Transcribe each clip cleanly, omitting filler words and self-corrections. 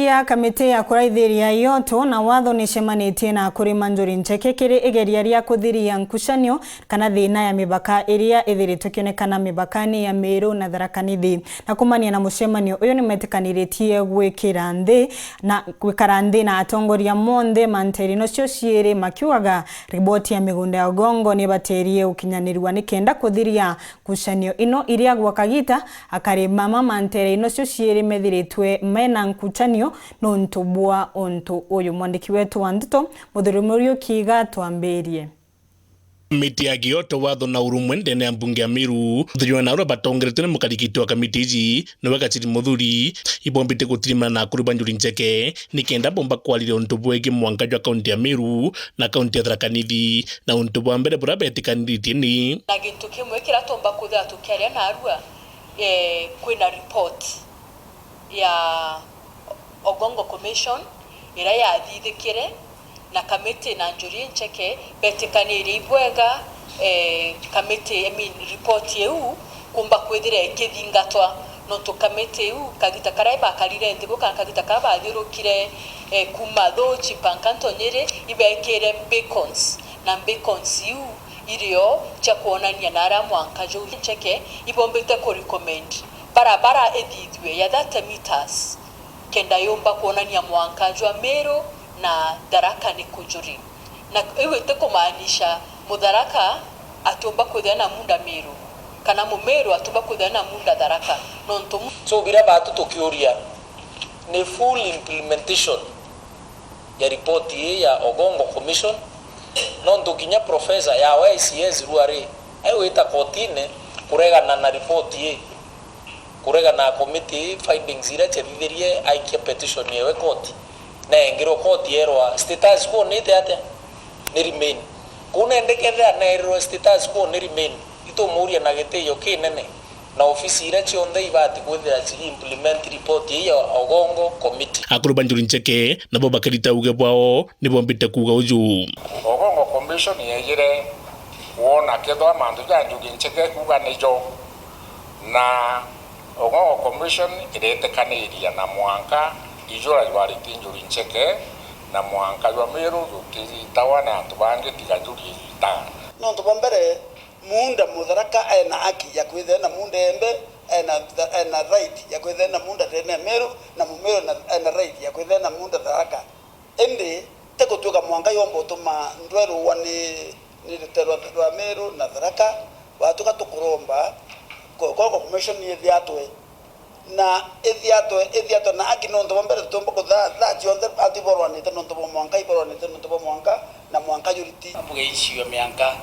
ya kamiti ya kuraithiria ioto na watho ni cemanitie na kurima njuri njeke kiri igeria ria kuthiria nkucanio kana thina ya mibaka iria ithiritwe kionekana mibakani ya Meru na Tharaka Nithi. Na kumania na mucemanio uyu ni metikaniretie gwikara nthi na atongoria monthe manterino cio ciiri makiugaga riboti ya migunda ya Ogongo ni baterie ukinyanirwa ni kenda kuthiria nkucanio ino iria gwa kagita akarima manterino cio ciiri methiritwe mena nkucanio no ntubwa onto uyu mwandiki wetu wa Nduto Muthurumurio Kiiga twambirie. Miti ya gioto watho na urumwe ndene ya mbunge ya Meru thiriwa na ura batongerete na mukarikiti wa kamiti iji na Wakachiri Muthuri ibombite gutirimana na kuruba njuri njeke ni kenda bomba kwalire untubu egi mwanka jwa kaunti ya Meru na kaunti ya Tharaka Nithi na untubu wa mbere bura betikaniritie ni na gintu kimwe kiratomba kuthia tukiaria na arua kwina report ya Ogongo Commission ira yathithikire na kamiti na njuri njeke betikaniri ibwega kamiti report yeu kumba kwithira ikithingatwa no to kamiti yeu kagita karaiba karire ndigo kana kagita kabathirukire kuma tho chipankanto nyiri ibekire beacons na beacons yeu irio cha kuonania na ara mwanka njuri njeke ibombete ko recommend barabara ethithwe ya 30 meters kenda yomba kuonania mwanka jwa Meru na Tharaka ni kujuri na iwe kumaanisha Mutharaka atomba kuthia na munda Meru kana Mumeru atomba kuthia na munda Tharaka nonto so bira batu tukiuria ni full implementation ya report ya Ogongo Commission nonto kinya professor ya YCS ruare aiwita kotine kuregana na report kurega na committee findings ira chethithirie aikia petition yewe court na engiro court yerwa status quo ni ate ni remain kuna ndekethea na ero status quo ni remain ito muria na giteyo kinene na ofisi ira chionde ibati kwithira chi implement report ya Ogongo committee akuruba njuri njeke na boba karita uge bwao ni bombite kuga uju Ogongo commission yegire wona kedwa mandu ja njuri njeke kuga nejo na Ogongo Commission iretekaniria na mwanka ijora yari tinjuri njeke na mwanka wa Meru tawana tubange tiganjuri ta no tobombere munda Mutharaka ena haki ya kwithena munda embe ena right ya kwithena munda tene Meru na Mumeru ena right ya kwithena munda Tharaka ende tekotuka mwanka yombo tuma ndweru ni riterwa wa Meru na Tharaka watuka tukuromba Ogongo Commission yethiatwe na ethiatwe na akino ndo mbere tombo ko da chionde atiborwa ni tano ndo mwanka iborwa ni tano ndo mwanka na mwanka yuriti ambuge icio mianka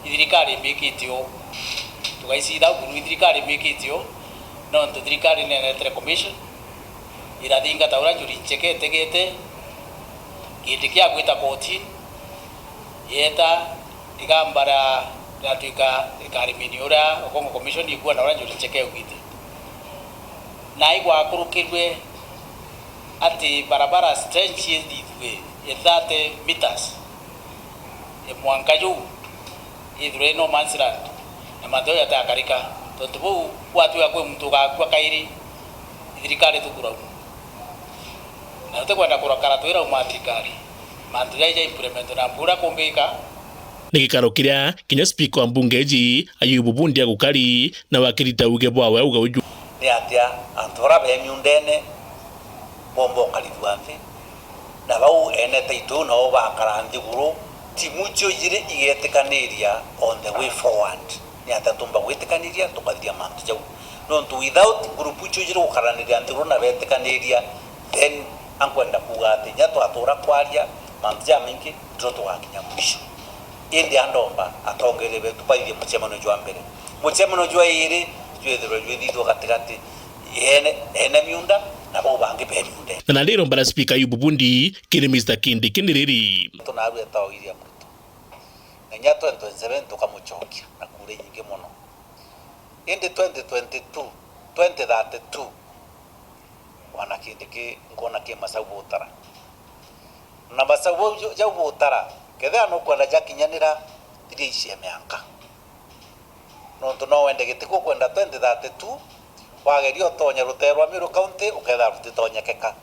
ithirikari mikitio tugaicida guru ithirikari mikitio no ndo thirikari nenetre commission irathinga taura njuri njeke tegete gitikia gwita koti yeta igambara ratuika ikarimini ura Ogongo Commission ikuwa na njuri njeke ugite na igwa kurukirwe ati barabara stretch yithwe 30 meters mwanka juu ithre no mansiland na madoya ta karika tontu watu ya kwe mtu kwa kairi thirikari tukura na tukwenda kurakara twira umatikari mandu ya implement na mbura kumbika ni gikaro kiria kinya speaker wa mbunge ji Ayubu Bundia gukari na wakirita uge bwawe uga uju ni atia antora be miundene bombo kalidwanthi na bau ene taitu no ba karanthi guru timucho jire igetekaniria on the way forward ni atatumba gwetekaniria tukathia mantu jau no without group cho jire ukaraniria nturu na betekaniria then ankwenda kugate nyato atura kwaria mantu ya mingi ndoto wakinya mwisho indi andomba atongerebe tupaithie muchemano jwa mbere muchemano jwa iri jwethero jwethitho gatigati ene miunda na bo bangi be miunda na ndiro mbara speaker Ayubu Bundi kiri Mr. Kindi kiniriri tunaru etawiria muto na nyato 27 tukamuchokia na kure nyingi muno indi 2032 wana kindiki ngona ke masabu utara na masabu jau utara ketha no kwenda jakinyanira iria cia mianka no wende gitiko kwenda 2032 wagerio tonya ruterwa Meru County uketha rutitonyekeka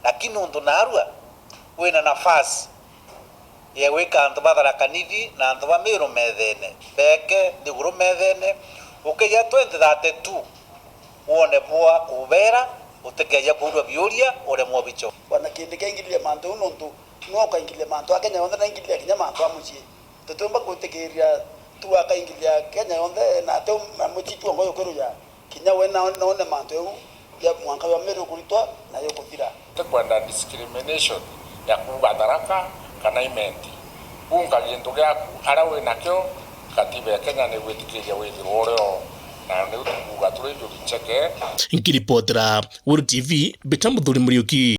lakini undu narua wina nafasi ya wika antu batharaka nithi na antu ba Meru methene beke ndiguru methene ukija 2032 uone bua kubera utekeja kurwa biuria ore mobicho wana kindi kaingilia mantu nontu no kaingilia mantu akenya yonde na ingilia kinya mantu amuci tutumba gutekeria tu akaingilia Kenya yonde na te amuci tu ngoyo kweruya kinya wena one mantu eu ya mwanka wa Meru kulitwa na yo kuthira tekwenda discrimination ya kuga Tharaka kana imenti unga gintu giaku ara wina kyo katiba ya Kenya ni gwitikiria withirwo urio na ni utukuga turi Njuri Ncheke nkiripotera Wuru TV Beta Muthuri Muriuki.